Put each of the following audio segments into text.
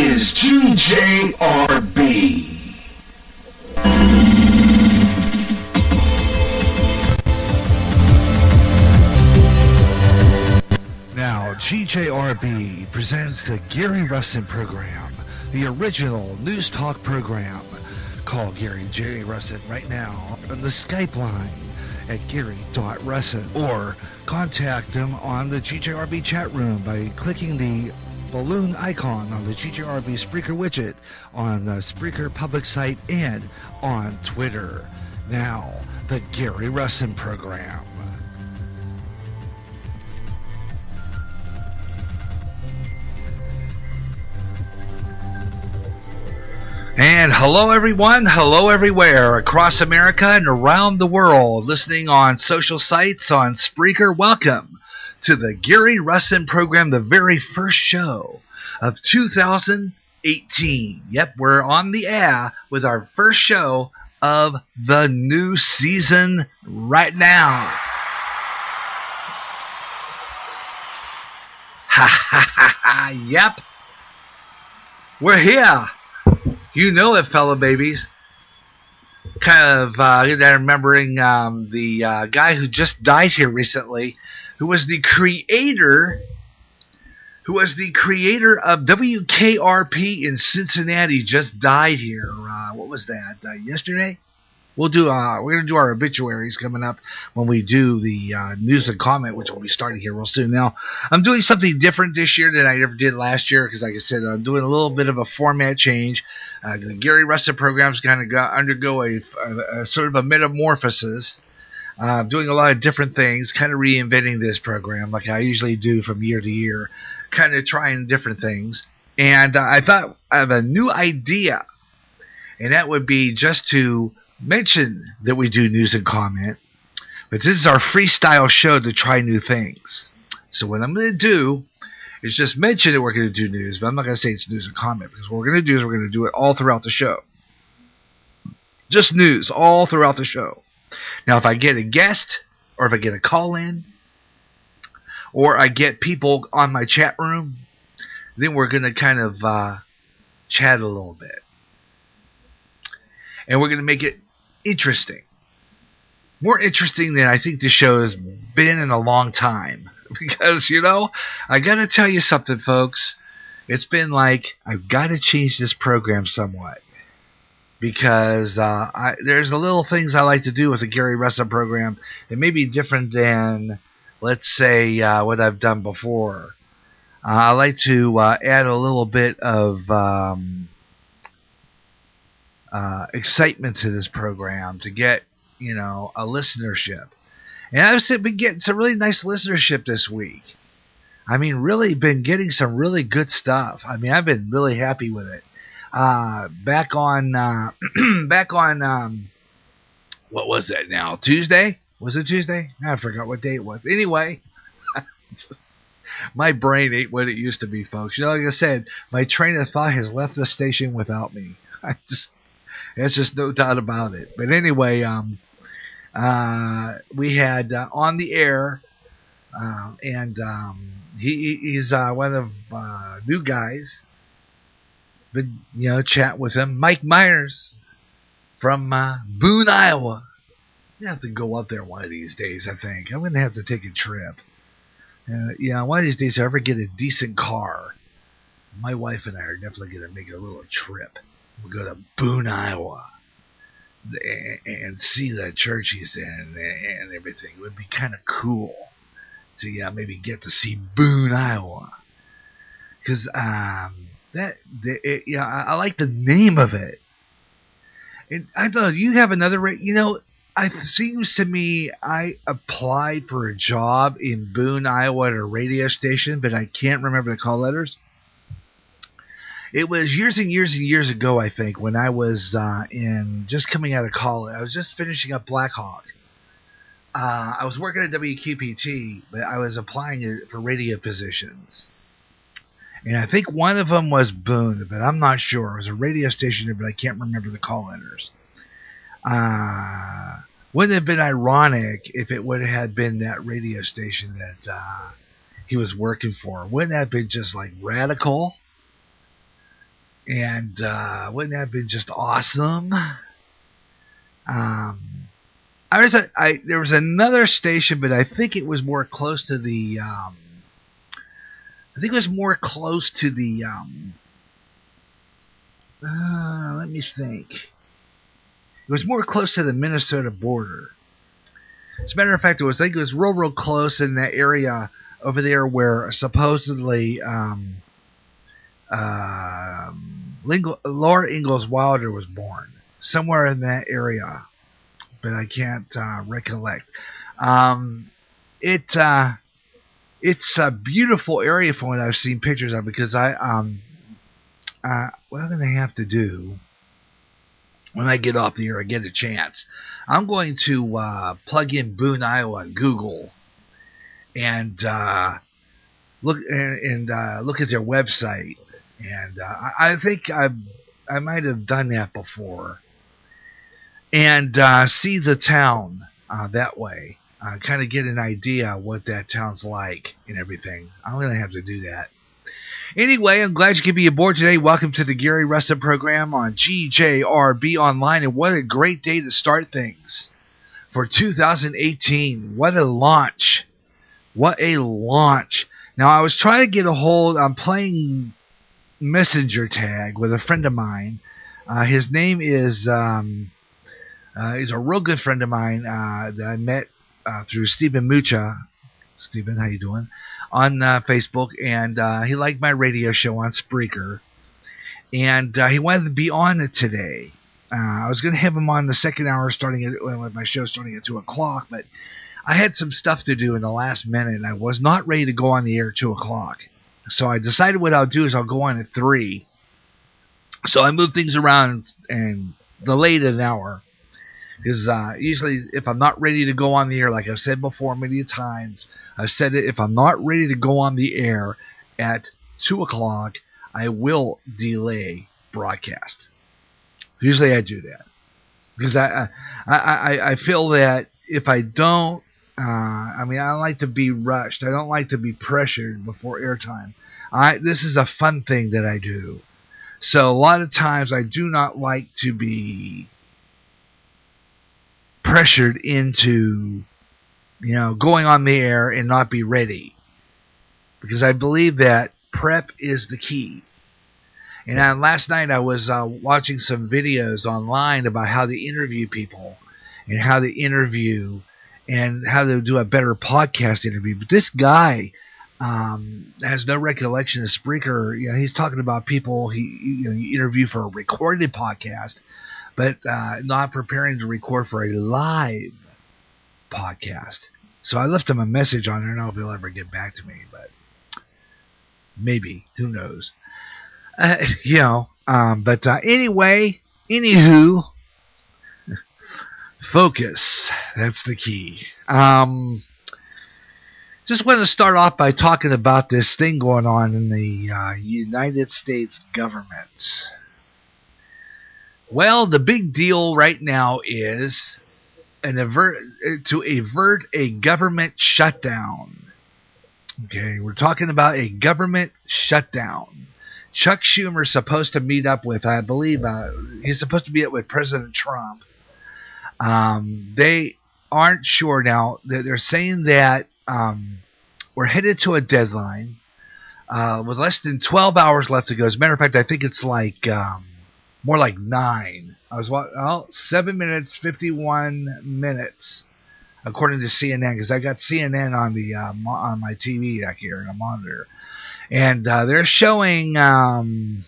is GJRB. Now, GJRB presents the Gary Russen program, the original news talk program. Call Gary J. Russen right now on the Skype line at gary.russen, or contact him on the GJRB chat room by clicking the balloon icon on the GJRB Spreaker widget on the Spreaker public site and on Twitter. Now, the Gary Russen program. And hello everyone, hello everywhere, across America and around the world, listening on social sites, on Spreaker. Welcome to the Gary Russen program, the very first show of 2018. Yep, we're on the air with our first show of the new season right now. Ha ha ha ha, yep, we're here. You know it, fellow babies. Kind of remembering the guy who just died here recently, who was the creator of WKRP in Cincinnati. Just died here. What was that? Yesterday? We're gonna do our obituaries coming up when we do the news and comment, which will be starting here real soon. Now, I'm doing something different this year than I ever did last year because, like I said, I'm doing a little bit of a format change. The Gary Russen program is going to undergo a sort of a metamorphosis. Doing a lot of different things, kind of reinventing this program like I usually do from year to year, kind of trying different things. And I thought I have a new idea, and that would be just to mention that we do news and comment, but this is our freestyle show to try new things. So what I'm going to do is just mention that we're going to do news, but I'm not going to say it's news and comment, because what we're going to do is we're going to do it all throughout the show. Just news all throughout the show. Now, if I get a guest, or if I get a call-in, or I get people on my chat room, then we're going to kind of chat a little bit. And we're going to make it interesting. More interesting than I think the show has been in a long time. Because, I got to tell you something, folks. It's been like, I've got to change this program somewhat. Because there's a little things I like to do with the Gary Russen program that may be different than, let's say, what I've done before. I like to add a little bit of excitement to this program to get, a listenership. And I've been getting some really nice listenership this week. I mean, really been getting some really good stuff. I mean, I've been really happy with it. Back on, what was that now? Tuesday? Was it Tuesday? I forgot what day it was. Anyway, my brain ain't what it used to be, folks. Like I said, my train of thought has left the station without me. There's just no doubt about it. But anyway, we had on the air, and he's one of new guys. Been, chat with him. Mike Myers from Boone, Iowa. I have to go up there one of these days, I think. I'm going to have to take a trip. One of these days, if I ever get a decent car, my wife and I are definitely going to make a little trip. We'll go to Boone, Iowa, and see the church he's in and everything. It would be kind of cool to maybe get to see Boone, Iowa. Because I like the name of it. And I don't know, you have another, it seems to me I applied for a job in Boone, Iowa at a radio station, but I can't remember the call letters. It was years and years and years ago, I think, when I was just coming out of college. I was just finishing up Blackhawk. I was working at WQPT, but I was applying for radio positions. And I think one of them was Boone, but I'm not sure. It was a radio station, but I can't remember the call letters. Wouldn't it have been ironic if it would have been that radio station that he was working for? Wouldn't that have been just like radical? And wouldn't that have been just awesome? There was another station, but I think it was more close to the. I think it was more close to the. Let me think. It was more close to the Minnesota border. As a matter of fact, I think it was real close in that area over there where supposedly Laura Ingalls Wilder was born. Somewhere in that area, but I can't recollect. It's a beautiful area from what I've seen pictures of, because what I'm going to have to do when I get off the air, I get a chance, I'm going to plug in Boone, Iowa on Google and look at their website. And I think I might have done that before. And see the town that way. Kind of get an idea what that town's like and everything. I'm going to have to do that. Anyway, I'm glad you could be aboard today. Welcome to the Gary Russen program on GJRB Online. And what a great day to start things for 2018. What a launch. What a launch. Now, I was trying to get a hold. I'm playing messenger tag with a friend of mine. His name is... he's a real good friend of mine that I met through Stephen Mucha. Stephen, how you doing? On Facebook, and he liked my radio show on Spreaker, and he wanted to be on it today. I was going to have him on the second hour, with my show starting at 2 o'clock, but I had some stuff to do in the last minute, and I was not ready to go on the air at 2 o'clock. So I decided what I'll do is I'll go on at 3. So I moved things around and delayed an hour. Because usually if I'm not ready to go on the air, like I've said before many times, I've said it, if I'm not ready to go on the air at 2 o'clock, I will delay broadcast. Usually I do that. Because I feel that if I don't, I don't like to be rushed. I don't like to be pressured before airtime. This is a fun thing that I do. So a lot of times I do not like to be pressured into, going on the air and not be ready. Because I believe that prep is the key. And last night I was watching some videos online about how to interview people and how to interview and how to do a better podcast interview. But this guy has no recollection of Spreaker. He's talking about people you interview for a recorded podcast, but not preparing to record for a live podcast. So I left him a message on there. I don't know if he'll ever get back to me, but maybe. Who knows? Anyway, anywho, focus. That's the key. Just want to start off by talking about this thing going on in the United States government. Well, the big deal right now is to avert a government shutdown. Okay, we're talking about a government shutdown. Chuck Schumer's supposed to meet up with, I believe, he's supposed to meet up with President Trump. They aren't sure now. They're saying that we're headed to a deadline with less than 12 hours left to go. As a matter of fact, I think it's like more like 9. 7 minutes, 51 minutes, according to CNN, because I got CNN on the on my TV back here, a monitor, and they're showing the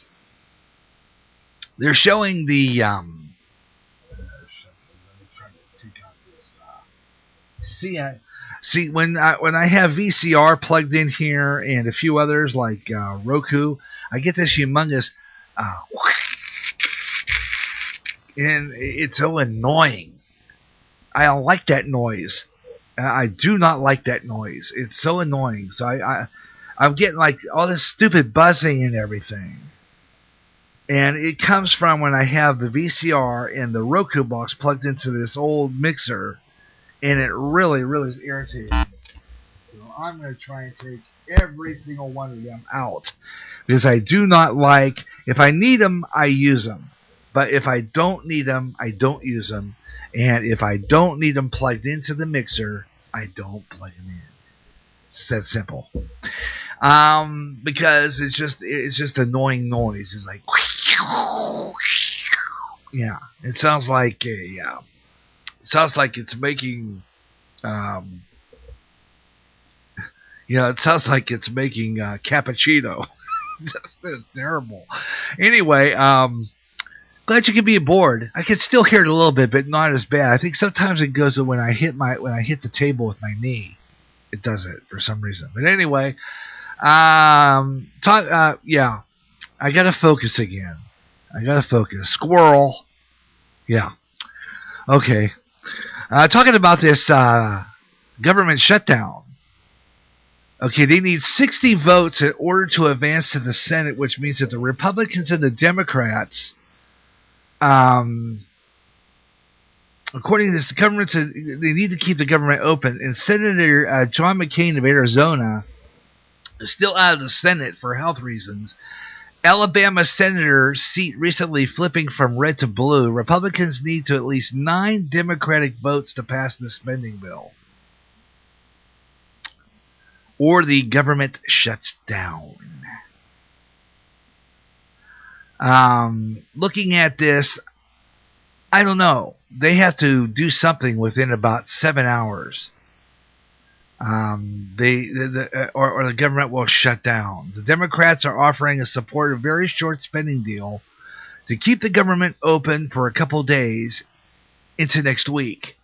See, when I have VCR plugged in here and a few others like Roku, I get this humongous and it's so annoying. I don't like that noise. I do not like that noise. It's so annoying. So I'm getting like all this stupid buzzing and everything. And it comes from when I have the VCR and the Roku box plugged into this old mixer. And it really, really is irritating. So I'm going to try and take every single one of them out. Because I do not like, if I need them, I use them. But if I don't need them, I don't use them. And if I don't need them plugged into the mixer, I don't plug them in. It's that simple. Because it's just annoying noise. It's like, yeah, it sounds like it's making, it sounds like it's making cappuccino. That's terrible. Anyway, glad you can be aboard. I can still hear it a little bit, but not as bad. I think sometimes it goes when I hit the table with my knee. It does it for some reason. But anyway, I gotta focus again. Squirrel. Yeah. Okay. Talking about this government shutdown. Okay, they need 60 votes in order to advance to the Senate, which means that the Republicans and the Democrats, according to this, the government said they need to keep the government open. And Senator John McCain of Arizona is still out of the Senate for health reasons. Alabama senator seat recently flipping from red to blue. Republicans need to at least 9 Democratic votes to pass the spending bill, or the government shuts down. Looking at this, I don't know. They have to do something within about 7 hours. Or the government will shut down. The Democrats are offering a support a very short spending deal to keep the government open for a couple days into next week,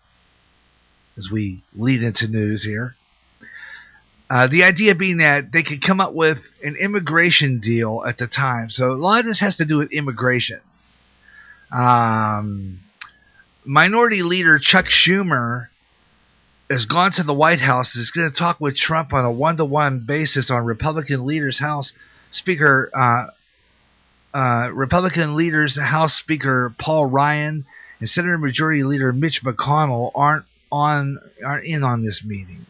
as we lead into news here. The idea being that they could come up with an immigration deal at the time. So a lot of this has to do with immigration. Minority Leader Chuck Schumer has gone to the White House. Is going to talk with Trump on a one-to-one basis on Republican leaders House Speaker Paul Ryan and Senate Majority Leader Mitch McConnell aren't in on this meeting.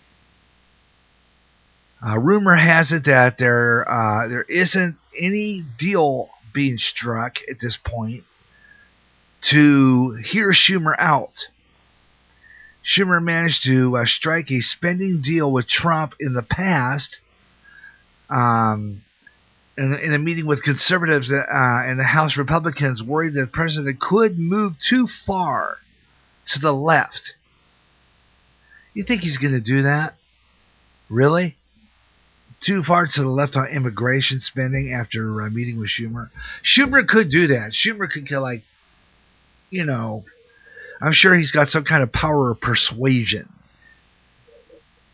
Rumor has it that there isn't any deal being struck at this point to hear Schumer out. Schumer managed to strike a spending deal with Trump in the past, in a meeting with conservatives and the House Republicans, worried that the president could move too far to the left. You think he's going to do that? Really? Too far to the left on immigration spending after meeting with Schumer? Schumer could do that. Schumer could go like, I'm sure he's got some kind of power of persuasion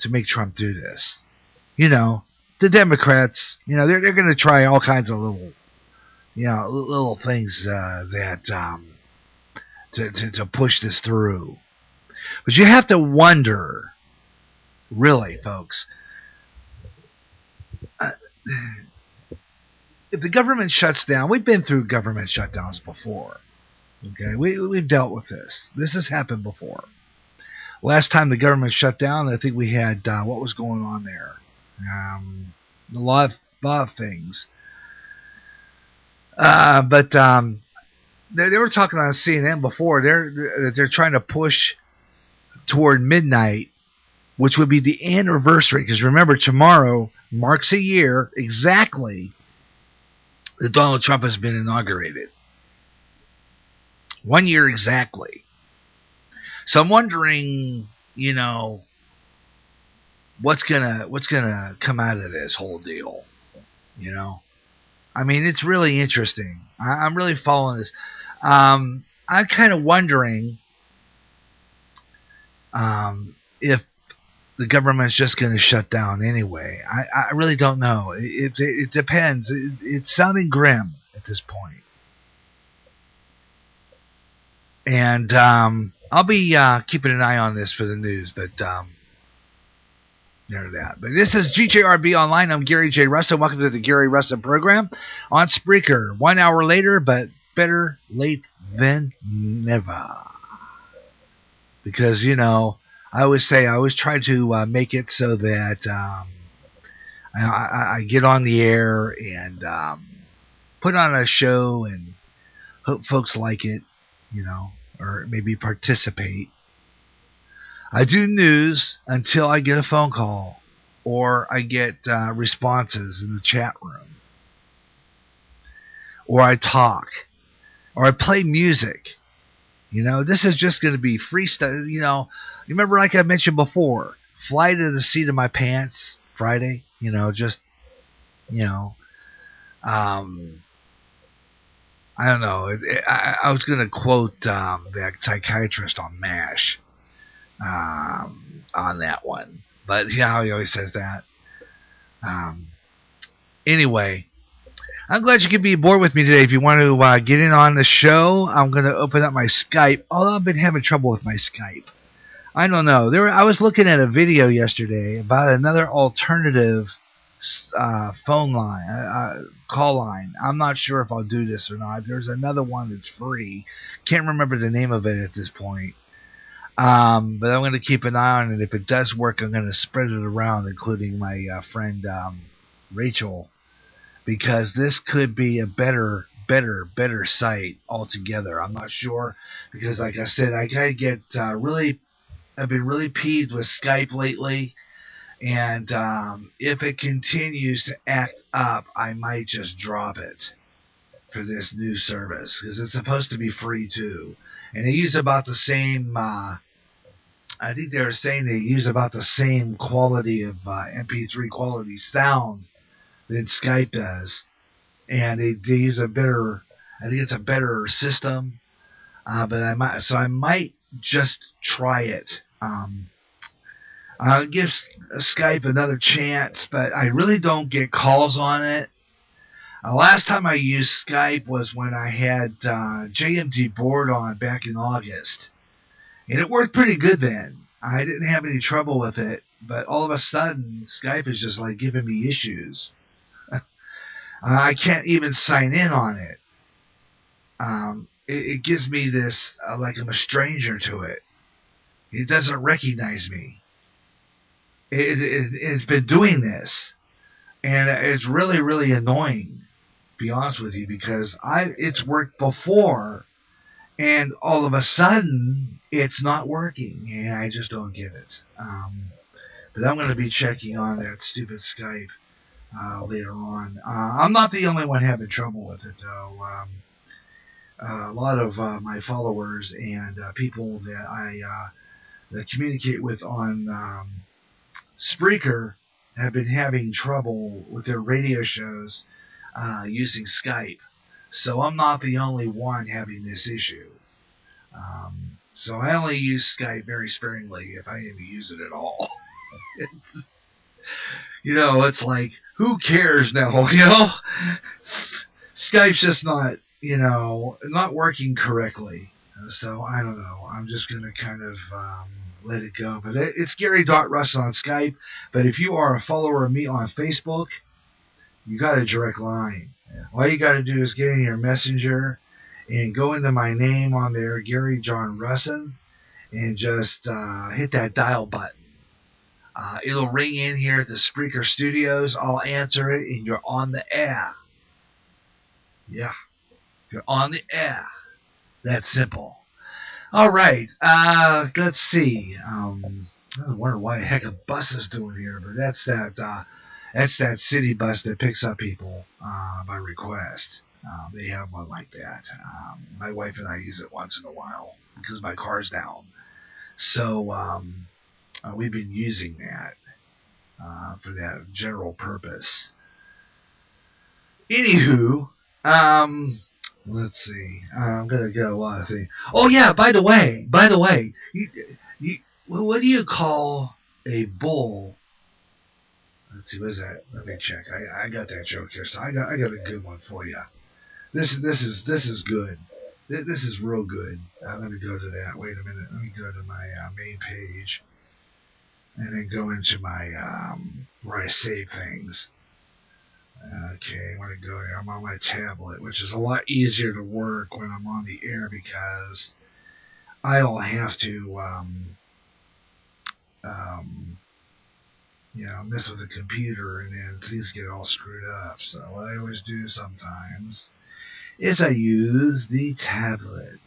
to make Trump do this. The Democrats, they're going to try all kinds of little things to push this through. But you have to wonder, really, folks, if the government shuts down. We've been through government shutdowns before. Okay, we've dealt with this. This has happened before. Last time the government shut down, I think we had what was going on there. A lot of things. But they were talking on CNN before. They're trying to push toward midnight, which would be the anniversary. Because remember, tomorrow marks a year exactly that Donald Trump has been inaugurated. 1 year exactly. So I'm wondering, what's gonna come out of this whole deal. I mean, it's really interesting. I'm really following this. I'm kind of wondering if the government's just going to shut down anyway. I really don't know. It depends. It's sounding grim at this point. And I'll be keeping an eye on this for the news, but none of that. But this is GJRB Online. I'm Gary J. Russen. Welcome to the Gary Russen program on Spreaker. 1 hour later, but better late than never. Because, I always try to make it so that I get on the air and put on a show and hope folks like it, or maybe participate. I do news until I get a phone call or I get responses in the chat room, or I talk, or I play music. This is just going to be freestyle. You remember, like I mentioned before, fly to the seat of my pants Friday. I don't know. I was going to quote that psychiatrist on MASH on that one. But you know how he always says that. Anyway, I'm glad you could be aboard with me today. If you want to get in on the show, I'm going to open up my Skype. Although I've been having trouble with my Skype. I don't know. I was looking at a video yesterday about another alternative phone line, call line. I'm not sure if I'll do this or not. There's another one that's free. Can't remember the name of it at this point. But I'm going to keep an eye on it. If it does work, I'm going to spread it around, including my friend Rachel, because this could be a better site altogether. I'm not sure, because like I said, I gotta get I've been really peeved with Skype lately, and if it continues to act up, I might just drop it for this new service, because it's supposed to be free too, and they use about the same. I think they were saying they use about the same quality of MP3 quality sound that Skype does, and they use a better. I think it's a better system, but I might just try it. I'll give Skype another chance, but I really don't get calls on it. Last time I used Skype was when I had JMD Board on back in August, and it worked pretty good then. I didn't have any trouble with it, but all of a sudden, Skype is just like giving me issues. I can't even sign in on it. It gives me this, like I'm a stranger to it. It doesn't recognize me. It's been doing this, and it's really, really annoying, to be honest with you, because it's worked before, and all of a sudden, it's not working, and I just don't get it. But I'm going to be checking on that stupid Skype later on. I'm not the only one having trouble with it, though. A lot of my followers and people that that communicate with on Spreaker have been having trouble with their radio shows using Skype. So I'm not the only one having this issue. So I only use Skype very sparingly, if I even use it at all. It's like, who cares now, Skype's just not, not working correctly. So I don't know. I'm just going to kind of let it go. But it's Gary Russen on Skype. But if you are a follower of me on Facebook, you got a direct line. All you got to do is get in your messenger and go into my name on there, Gary John Russen, and just hit that dial button. It'll ring in here at the Spreaker Studios. I'll answer it, and you're on the air. Yeah, you're on the air. That's simple. All right, let's see. I wonder why the heck a bus is doing here, but that's that city bus that picks up people by request. They have one like that. My wife and I use it once in a while because my car's down. So we've been using that for that general purpose. Anywho, let's see. I'm gonna get a lot of things. Oh yeah, by the way, what do you call a bull? Let's see, what is that? Let me check. I got that joke here, so I got a good one for you. This is good. This is real good. Let me go to that. Wait a minute. Let me go to my main page, and then go into my where I save things. Okay, I want to go here. I'm on my tablet, which is a lot easier to work when I'm on the air because I don't have to mess with the computer and then things get all screwed up. So what I always do sometimes is I use the tablet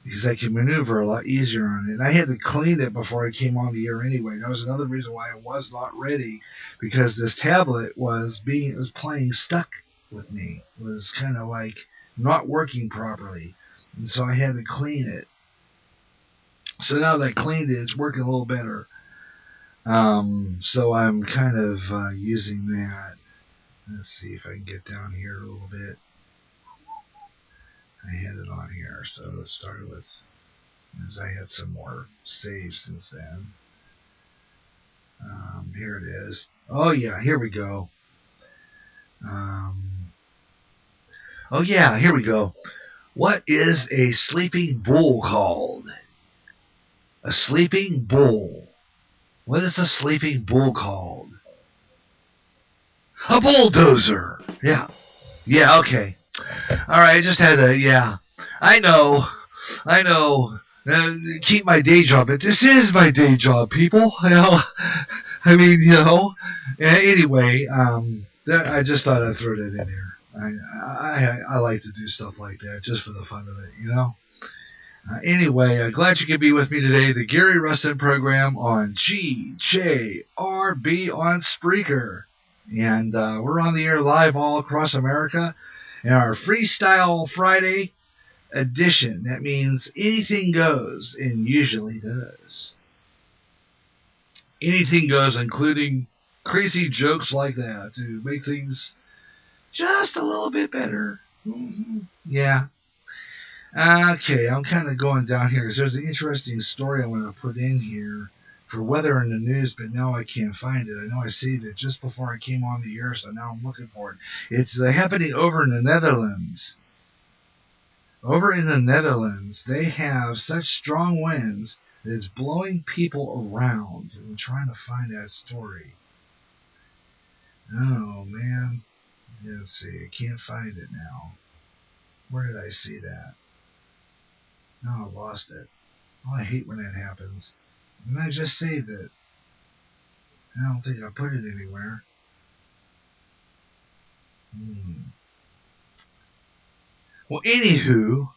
because I can maneuver a lot easier on it. And I had to clean it before I came on the air anyway. That was another reason why I was not ready, because this tablet was playing stuck with me. It was kind of like not working properly. And so I had to clean it. So now that I cleaned it, it's working a little better. So I'm kind of using that. Let's see if I can get down here a little bit. I had it on here, so it started with, as I had some more saves since then. Here it is. Oh yeah, here we go. Oh yeah, here we go. What is a sleeping bull called? A sleeping bull. What is a sleeping bull called? A bulldozer. Yeah. Yeah, okay. Alright, I just had to, yeah. I know. Keep my day job, but this is my day job, people. I mean, Anyway, I just thought I'd throw that in there. I like to do stuff like that just for the fun of it, Anyway, glad you could be with me today. The Gary Russen program on GJRB on Spreaker. And we're on the air live all across America. In our Freestyle Friday edition, that means anything goes, and usually does. Anything goes, including crazy jokes like that to make things just a little bit better. Yeah. Okay, I'm kind of going down here because there's an interesting story I want to put in here for weather in the news, but now I can't find it. I know I saved it just before I came on the air, so now I'm looking for it. It's happening over in the Netherlands. Over in the Netherlands, they have such strong winds that it's blowing people around. I'm trying to find that story. Oh, man. Let's see. I can't find it now. Where did I see that? No, I lost it. Oh, I hate when that happens. And I just saved it. I don't think I put it anywhere. Well, anywho,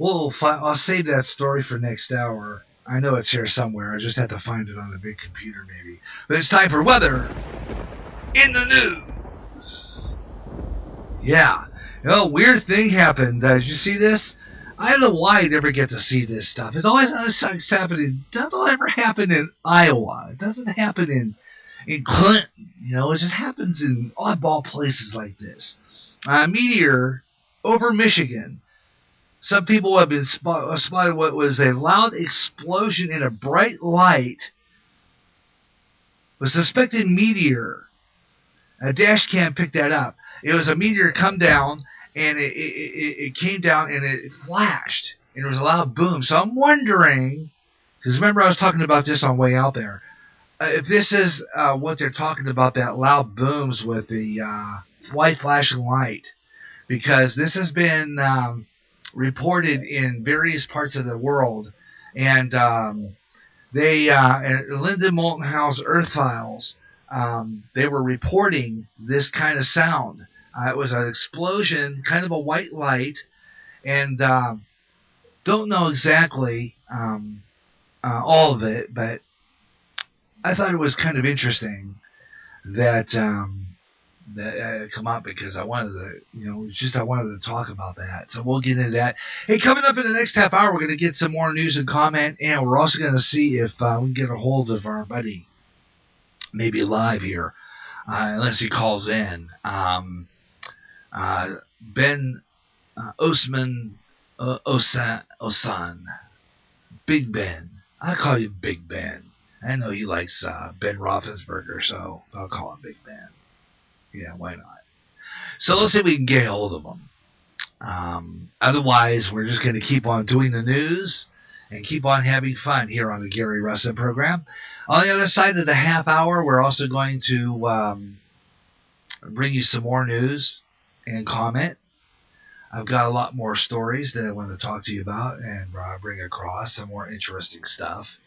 I'll save that story for next hour. I know it's here somewhere. I just have to find it on the big computer, maybe. But it's time for weather in the news. Yeah. Weird thing happened. Did you see this? I don't know why I never get to see this stuff. It's always happening. It doesn't ever happen in Iowa. It doesn't happen in Clinton. It just happens in oddball places like this. Meteor over Michigan. Some people have been spotted what was a loud explosion in a bright light. A suspected meteor. A dash cam picked that up. It was a meteor come down, and it came down and it flashed, and there was a loud boom. So I'm wondering, because remember I was talking about this on Way Out There, if this is what they're talking about, that loud booms with the white flashing light, because this has been reported in various parts of the world, and they Linda Moulton Howe's Earth Files, they were reporting this kind of sound. It was an explosion, kind of a white light, and don't know exactly all of it, but I thought it was kind of interesting that that come up, because I wanted to, I wanted to talk about that. So we'll get into that. Hey, coming up in the next half hour, we're going to get some more news and comment, and we're also going to see if we can get a hold of our buddy, maybe live here, unless he calls in. Ben Oceman Osan. Big Ben. I call you Big Ben. I know he likes Ben Roethlisberger, so I'll call him Big Ben. Yeah, why not? So let's see if we can get a hold of him. Otherwise, we're just going to keep on doing the news and keep on having fun here on the Gary Russen program. On the other side of the half hour, we're also going to bring you some more news and comment. I've got a lot more stories that I want to talk to you about and bring across, some more interesting stuff.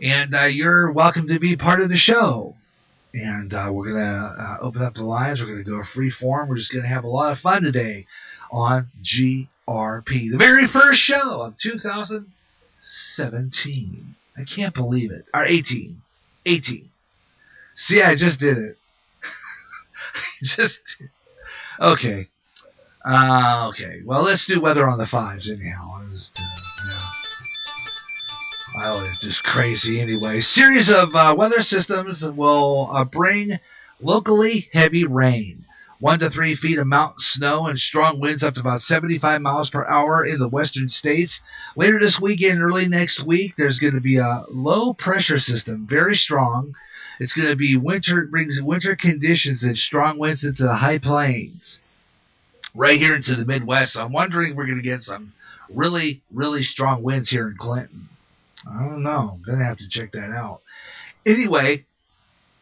And you're welcome to be part of the show. And we're going to open up the lines. We're going to go free form. We're just going to have a lot of fun today on GRP. The very first show of 2017. I can't believe it. Or 18. See, I just did it. Okay. Okay. Well, let's do weather on the fives anyhow. It's just crazy anyway. Series of weather systems will bring locally heavy rain. 1 to 3 feet of mountain snow and strong winds up to about 75 miles per hour in the western states. Later this weekend, early next week, there's going to be a low pressure system, very strong. It's going to be winter. It brings winter conditions and strong winds into the high plains, right here into the Midwest. So I'm wondering if we're going to get some really, really strong winds here in Clinton. I don't know. I'm going to have to check that out. Anyway,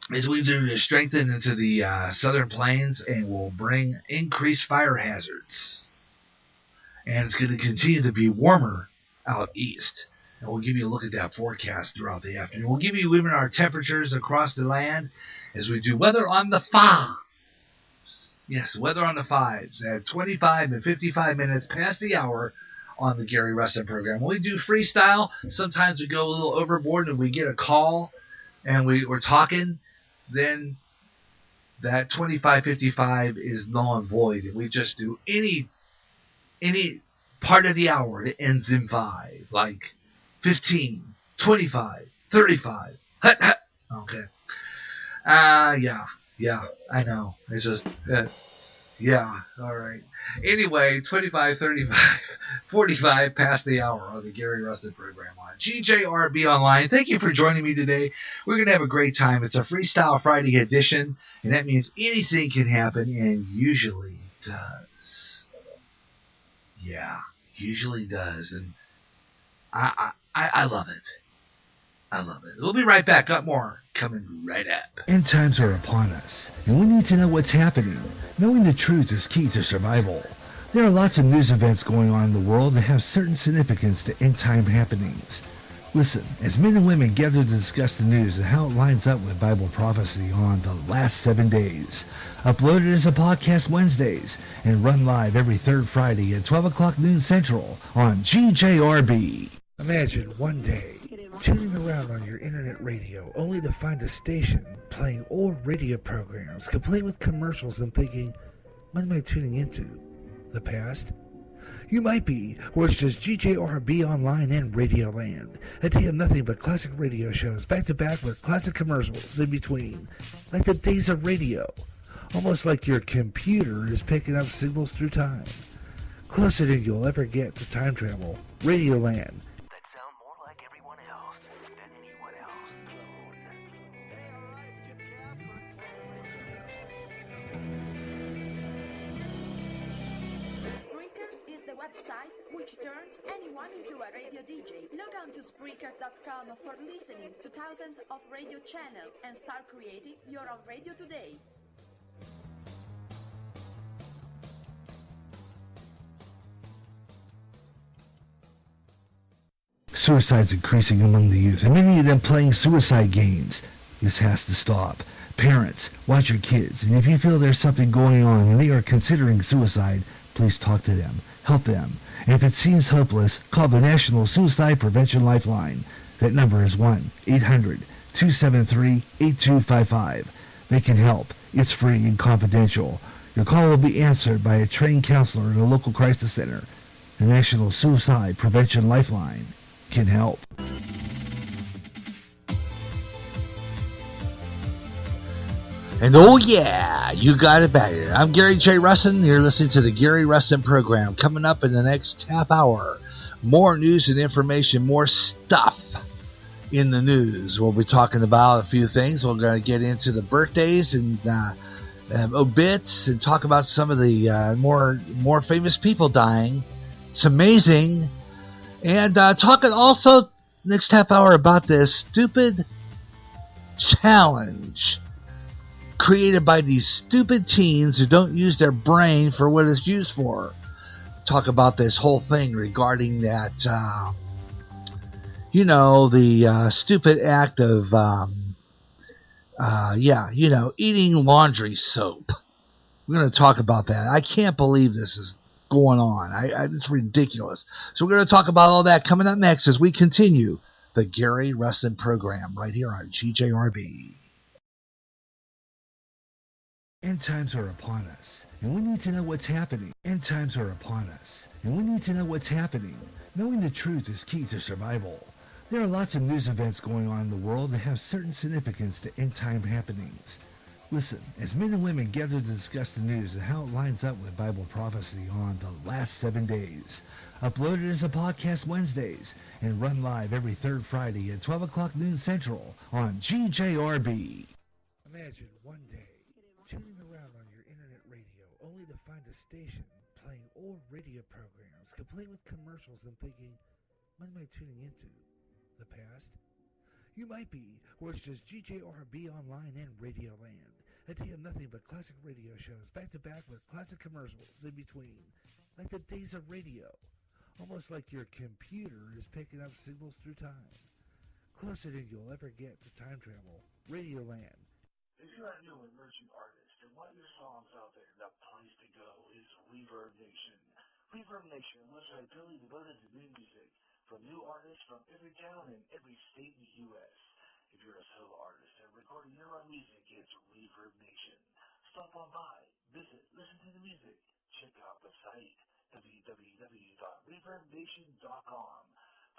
these winds are going to strengthen into the southern plains and will bring increased fire hazards. And it's going to continue to be warmer out east. And we'll give you a look at that forecast throughout the afternoon. We'll give you even our temperatures across the land as we do weather on the fives. Yes, weather on the fives at 25 and 55 minutes past the hour on the Gary Russen program. When we do freestyle, sometimes we go a little overboard and we get a call and we're talking, then that 25-55 is null and void, and we just do any part of the hour that ends in 5, like 15, 25, 35. Okay. Yeah, I know. It's just, yeah, all right. Anyway, 25, 35, 45 past the hour on the Gary Russen program on GJRB Online. Thank you for joining me today. We're going to have a great time. It's a Freestyle Friday edition, and that means anything can happen, and usually does. Yeah, usually does, and I love it. I love it. We'll be right back. Got more coming right up. End times are upon us, and we need to know what's happening. Knowing the truth is key to survival. There are lots of news events going on in the world that have certain significance to end time happenings. Listen, as men and women gather to discuss the news and how it lines up with Bible prophecy on the last 7 days. Uploaded as a podcast Wednesdays and run live every third Friday at 12 o'clock noon Central on GJRB. Imagine one day tuning around on your internet radio only to find a station playing old radio programs complete with commercials and thinking, what am I tuning into? The past? You might be, or it's just GJRB Online and Radioland. A day of nothing but classic radio shows back to back with classic commercials in between. Like the days of radio. Almost like your computer is picking up signals through time. Closer than you'll ever get to time travel. Radioland. Website which turns anyone into a radio DJ. Log on to Spreaker.com for listening to thousands of radio channels and start creating your own radio today. Suicide's increasing among the youth, and many of them playing suicide games. This has to stop. Parents, watch your kids, and if you feel there's something going on and they are considering suicide, please talk to them. Help them. And if it seems hopeless, call the National Suicide Prevention Lifeline. That number is 1-800-273-8255. They can help. It's free and confidential. Your call will be answered by a trained counselor in a local crisis center. The National Suicide Prevention Lifeline can help. And oh yeah, you got it back. I'm Gary J. Russen. You're listening to the Gary Russen program. Coming up in the next half hour, more news and information, more stuff in the news. We'll be talking about a few things. We're going to get into the birthdays and obits and talk about some of the more famous people dying. It's amazing. And talking also next half hour about this stupid challenge created by these stupid teens who don't use their brain for what it's used for. Talk about this whole thing regarding that the stupid act of, eating laundry soap. We're going to talk about that. I can't believe this is going on. It's ridiculous. So we're going to talk about all that coming up next as we continue the Gary Russen program right here on GJRB. End times are upon us, and we need to know what's happening. End times are upon us, and we need to know what's happening. Knowing the truth is key to survival. There are lots of news events going on in the world that have certain significance to end time happenings. Listen, as men and women gather to discuss the news and how it lines up with Bible prophecy on the last 7 days. Uploaded as a podcast Wednesdays and run live every third Friday at 12 o'clock noon Central on GJRB. Imagine one day tuning around on your internet radio only to find a station playing old radio programs complete with commercials and thinking, what am I tuning into? The past? You might be, or it's just GJRB Online and Radio Land. A day of nothing but classic radio shows back to back with classic commercials in between. Like the days of radio. Almost like your computer is picking up signals through time. Closer than you'll ever get to time travel. Radio Land. If you're a new emerging artist and want your songs out there, the place to go is Reverb Nation. Reverb Nation, a website purely devoted to new music from new artists from every town and every state in the U.S. If you're a solo artist and recording your own music, it's Reverb Nation. Stop on by, visit, listen to the music, check out the site, www.reverbnation.com.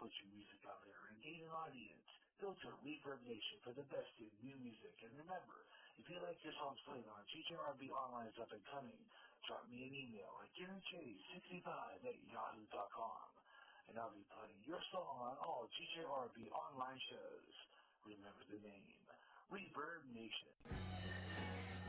Put your music out there and gain an audience. Go to Reverb Nation for the best in new music. And remember, if you like your songs played on GJRB Online's Up and Coming, drop me an email at GaryJ65@yahoo.com. And I'll be playing your song on all GJRB Online shows. Remember the name, Reverb Nation.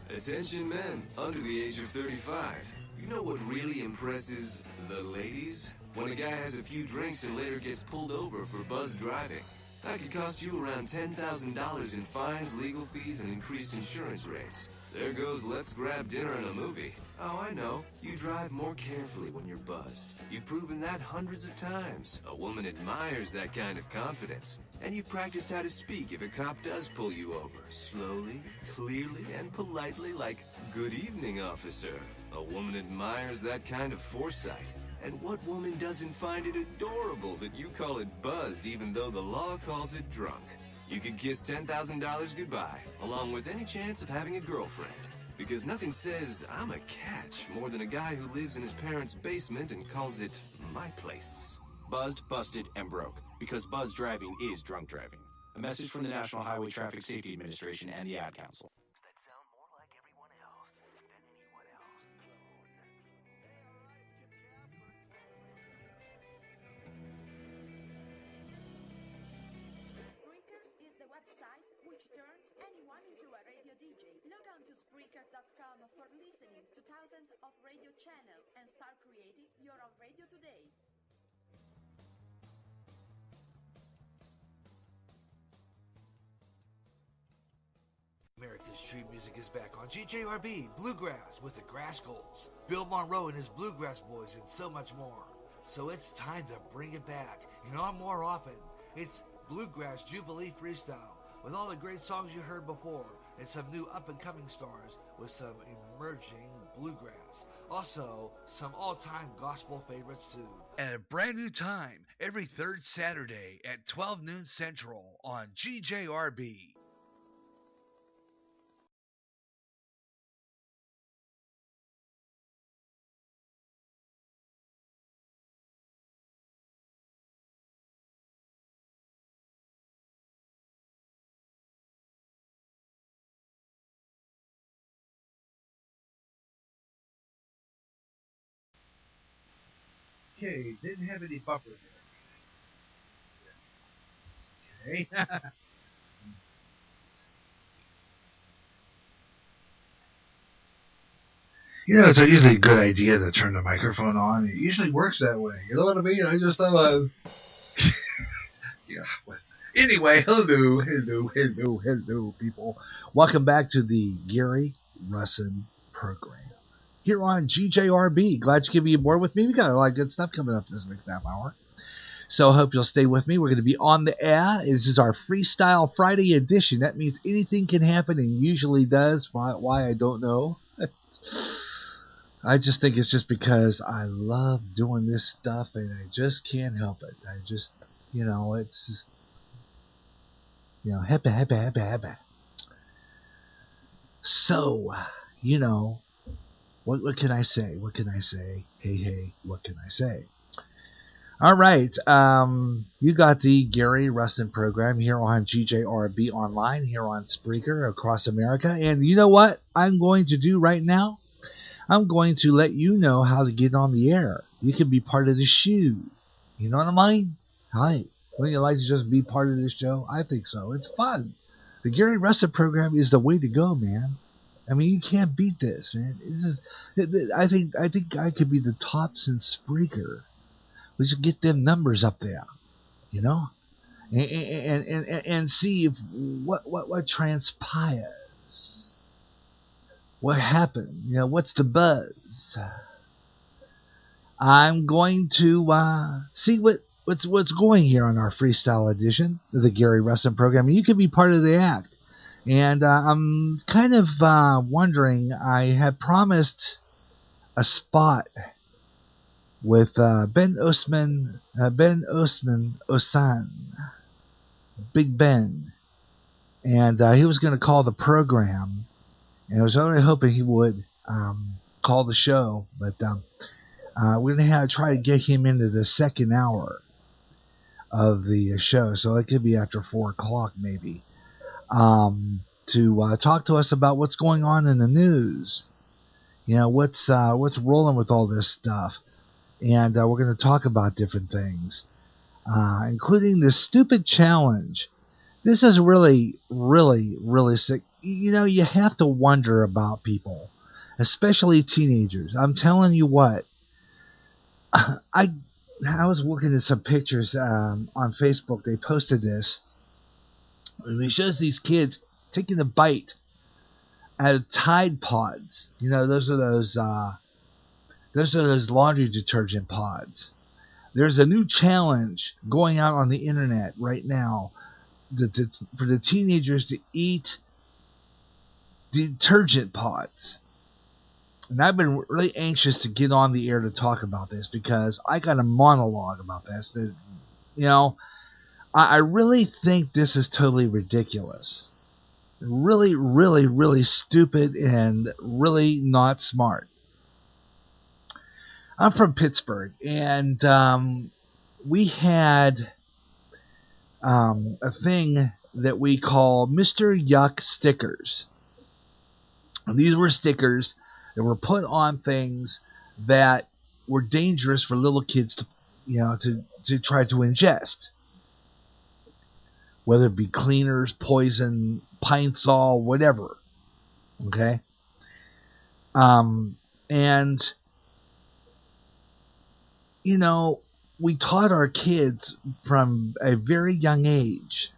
Attention men under the age of 35. You know what really impresses the ladies? When a guy has a few drinks and later gets pulled over for buzz driving. That could cost you around $10,000 in fines, legal fees, and increased insurance rates. There goes let's grab dinner and a movie. Oh, I know. You drive more carefully when you're buzzed. You've proven that hundreds of times. A woman admires that kind of confidence. And you've practiced how to speak if a cop does pull you over. Slowly, clearly, and politely like, "Good evening, officer." A woman admires that kind of foresight. And what woman doesn't find it adorable that you call it buzzed even though the law calls it drunk? You could kiss $10,000 goodbye, along with any chance of having a girlfriend. Because nothing says, "I'm a catch," more than a guy who lives in his parents' basement and calls it my place. Buzzed, busted, and broke. Because buzz driving is drunk driving. A message from the National Highway Traffic Safety Administration and the Ad Council. That sound more like everyone else than anyone else. Spreaker is the website which turns anyone into a radio DJ. Log on to Spreaker.com for listening to thousands of radio channels and start creating your own radio today. America's street music is back on GJRB Bluegrass with the Grass Golds, Bill Monroe and his Bluegrass Boys, and so much more. So it's time to bring it back, and on more often. It's Bluegrass Jubilee Freestyle with all the great songs you heard before and some new up-and-coming stars with some emerging bluegrass. Also, some all-time gospel favorites too. At a brand new time, every third Saturday at 12 noon Central on GJRB. Okay, didn't have any buffer there. Okay. It's usually a good idea to turn the microphone on. It usually works that way. You know what I mean? I just thought, yeah. Anyway, hello, people. Welcome back to the Gary Russen program here on GJRB. Glad to give you aboard with me. We got a lot of good stuff coming up this next half hour. So I hope you'll stay with me. We're going to be on the air. This is our Freestyle Friday edition. That means anything can happen, and usually does. Why I don't know. I just think it's just because I love doing this stuff, and I just can't help it. I just, it's just, happy. So, what can I say? What can I say? Hey, what can I say? All right, you got the Gary Russen program here on GJRB Online, here on Spreaker across America. And you know what I'm going to do right now? I'm going to let you know how to get on the air. You can be part of the show. You know what I mean? Hi. Wouldn't you like to just be part of this show? I think so. It's fun. The Gary Russen program is the way to go, man. I mean, you can't beat this, man. I think I could be the tops in Spreaker. We should get them numbers up there, and see if what transpires. What happened? What's the buzz? I'm going to see what's going here on our freestyle edition of the Gary Russen program. You can be part of the act. And I'm kind of wondering, I had promised a spot with Ben Oceman Osan, Big Ben. And he was going to call the program. And I was only hoping he would call the show, but we're going to have to try to get him into the second hour of the show, so it could be after 4 o'clock maybe, to talk to us about what's going on in the news. What's rolling with all this stuff, and we're going to talk about different things, including this stupid challenge. This is really, really, really sick. You have to wonder about people, especially teenagers. I'm telling you what. I was looking at some pictures on Facebook. They posted this. And it shows these kids taking a bite out of Tide Pods. Those are those laundry detergent pods. There's a new challenge going out on the internet right now for the teenagers to eat detergent pods. And I've been really anxious to get on the air to talk about this because I got a monologue about this. I really think this is totally ridiculous. Really, really, really stupid and really not smart. I'm from Pittsburgh, and we had a thing that we call Mr. Yuck stickers. And these were stickers that were put on things that were dangerous for little kids to try to ingest. Whether it be cleaners, poison, pine sol, whatever. Okay? And, we taught our kids from a very young age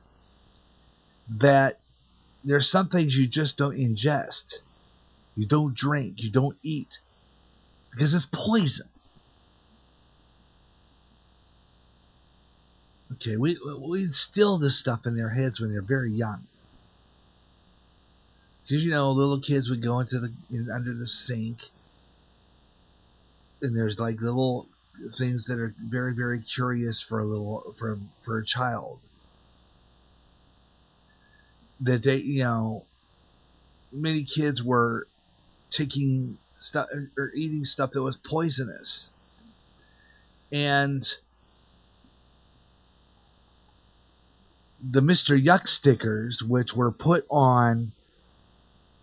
that there's some things you just don't ingest. You don't drink. You don't eat. Because it's poison. Okay, we instill this stuff in their heads when they're very young. Because, little kids would go under the sink. And there's like little things that are very, very curious for a child. That they, many kids were taking stuff or eating stuff that was poisonous. And the Mr. Yuck stickers, which were put on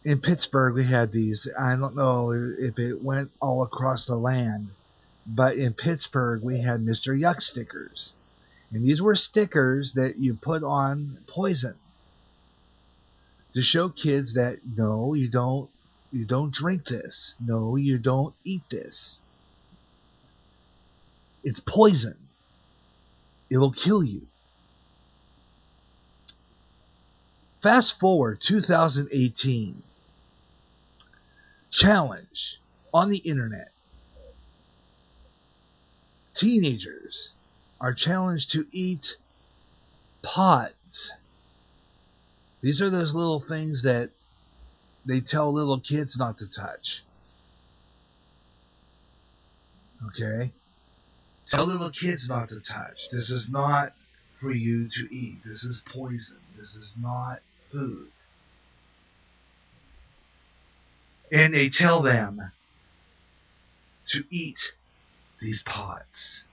in Pittsburgh, we had these. I don't know if it went all across the land, but in Pittsburgh we had Mr. Yuck stickers. And these were stickers that you put on poison to show kids that no, you don't drink this. No, you don't eat this. It's poison. It'll kill you. Fast forward 2018. Challenge on the internet. Teenagers are challenged to eat pods. These are those little things that they tell little kids not to touch. Okay? Tell little kids not to touch. This is not for you to eat. This is poison. This is not food. And they tell them to eat these pods.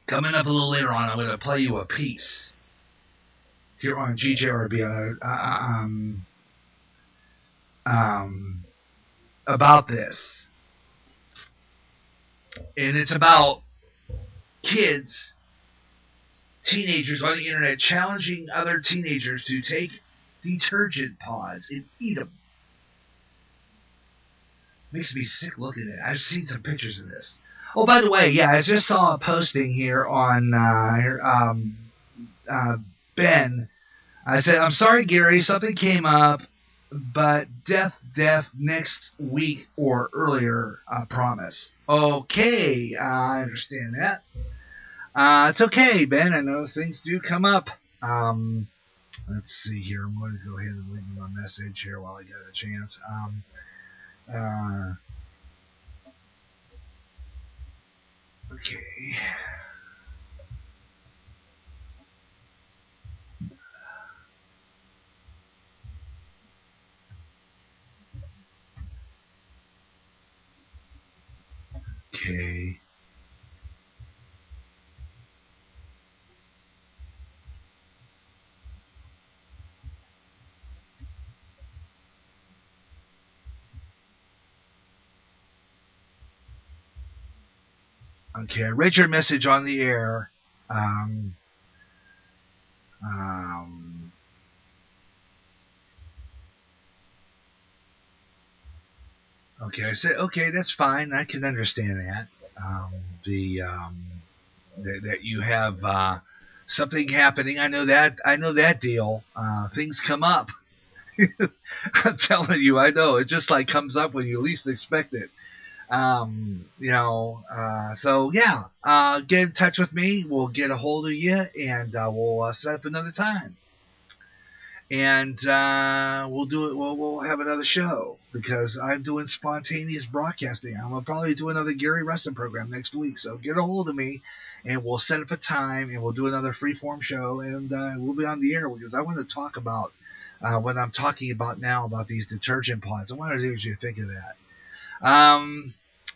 Coming up a little later on, I'm going to play you a piece here on GJRB about this. And it's about kids, teenagers on the internet challenging other teenagers to take detergent pods and eat them. Makes me sick looking at it. I've seen some pictures of this. Oh, by the way, yeah, I just saw a posting here on Ben. I said, I'm sorry, Gary, something came up, but death next week or earlier, I promise. Okay, I understand that. It's okay, Ben. I know things do come up. Let's see here. I'm going to go ahead and leave my message here while I get a chance. Okay. Okay. Okay, I read your message on the air. Okay, I said, okay, that's fine. I can understand that. That you have something happening. I know that deal. Things come up. I'm telling you, I know. It just like comes up when you least expect it. So yeah, get in touch with me. We'll get a hold of you, and we'll set up another time. And we'll do it. We'll have another show because I'm doing spontaneous broadcasting. I'm gonna probably do another Gary Russen program next week. So get a hold of me, and we'll set up a time, and we'll do another freeform show, and we'll be on the air because I want to talk about what I'm talking about now about these detergent pods. I want to see what you think of that.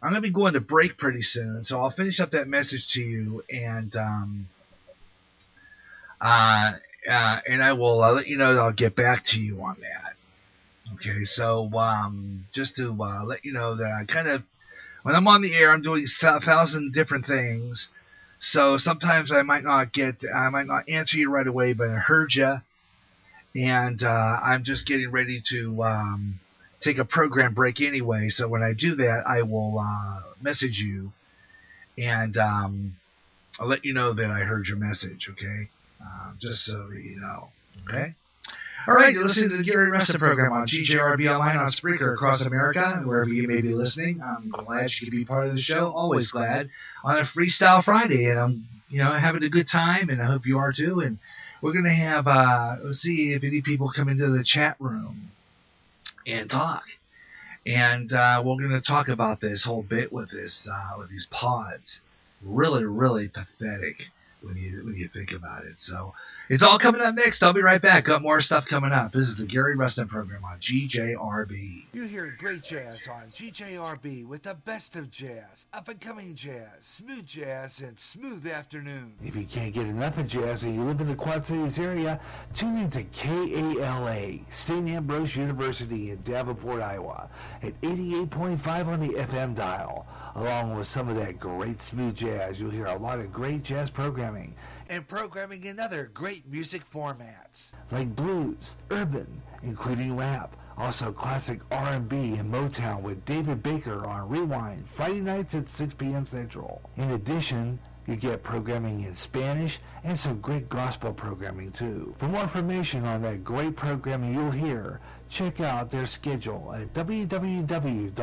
I'm going to be going to break pretty soon, so I'll finish up that message to you, and I will let you know that I'll get back to you on that. Okay, so just to let you know that I kind of, when I'm on the air, I'm doing 1,000 different things, so sometimes I might not answer you right away, but I heard you, and I'm just getting ready to take a program break anyway, so when I do that, I will message you, and I'll let you know that I heard your message, okay? Just so you know, okay? All right, you're listening to the Gary Russen program on GJRB Online on Spreaker across America, wherever you may be listening. I'm glad you could be part of the show, always glad, on a Freestyle Friday, and I'm having a good time, and I hope you are too, and we're going to have, let's see if any people come into the chat room and talk. And we're going to talk about this whole bit with these pods. Really, really pathetic when you think about it. So it's all coming up next. I'll be right back. Got more stuff coming up. This is the Gary Russen program on GJRB. You hear great jazz on GJRB with the best of jazz, up-and-coming jazz, smooth jazz, and smooth afternoon. If you can't get enough of jazz and you live in the Quad Cities area, tune in to KALA, St. Ambrose University in Davenport, Iowa, at 88.5 on the FM dial. Along with some of that great smooth jazz, you'll hear a lot of great jazz programming and programming in other great music formats like blues, urban, including rap, also classic R&B and Motown with David Baker on Rewind Friday nights at 6 p.m. Central. In addition, You get programming in Spanish and some great gospel programming too. For more information on that great programming you'll hear, check out their schedule at www.sau.edu/KALA.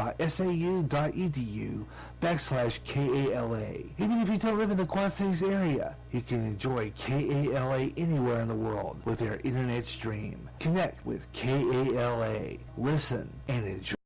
Even if you don't live in the Quad Cities area, you can enjoy KALA anywhere in the world with their internet stream. Connect with KALA. Listen and enjoy.